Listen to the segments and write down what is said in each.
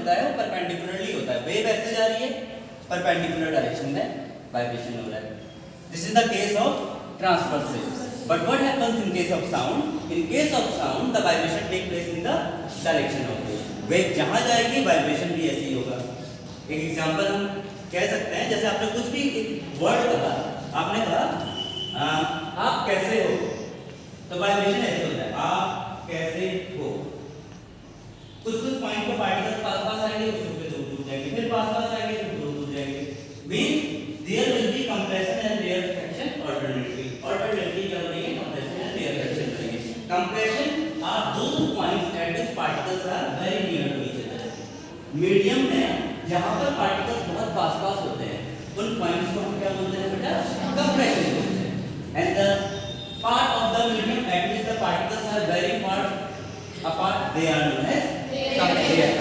होता है वो परपेंडिकुलरली होता है, वेव ऐसे जा रही है, परपेंडिकुलर डायरेक्शन में वाइब्रेशन हो रहा है। This is the case of transverse wave. But what happens in case of sound? In case of sound the vibration take place in the direction of wave. Wave जहां जाएगी vibration भी ऐसे ही होगा। एक एग्जांपल हम कह सकते हैं, जैसे आपने कुछ भी एक वर्ड कहा, आपने कहा आप कैसे हो, तो वाइब्रेशन ऐसे होता है, आप कैसे हो। कुछ पॉइंट पे पार्टिकल्स पास आएंगे, कुछ पे दूर जाएंगे, फिर पास आएंगे, फिर दूर जाएंगे। Mean there will be compression and rarefaction alternately. Alternately क्या बनेंगे? कंप्रेशन एंड रेयरफैक्शन बनेंगे। Compression are those points at which particles are very near to each other. Medium में जहां पर पार्टिकल्स बहुत पास होते हैं, उन पॉइंट्स को हम क्या बोलते हैं बेटा? कंप्रेशन बोलते हैं। And the part of the medium at which the particles are very far apart, they are known as compression.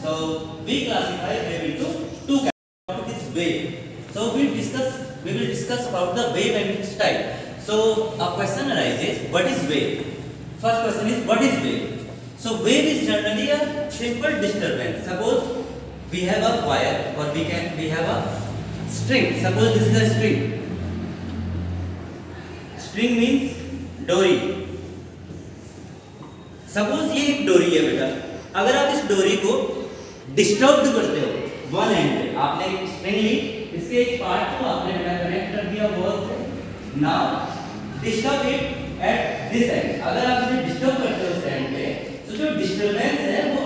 So we classify wave into two categories. What is wave? So we will discuss about the wave and its type. So a question arises, what is wave? First question is, what is wave? So wave is generally a simple disturbance. Suppose we have a wire, or we have a string. Suppose this is a string. String means डोरी। Suppose ये एक डोरी है बेटा, अगर आप इस डोरी को डिस्टर्ब करते हो वन एंड पे, आपने एक स्ट्रिंग ली, इसके एक पार्ट को आपने बेटा कनेक्ट कर दिया बॉल से, now disturb it at this and. अगर आप इसे डिस्टर्ब करते हो इस एंड पे, तो जो डिस्टर्बेंस है वो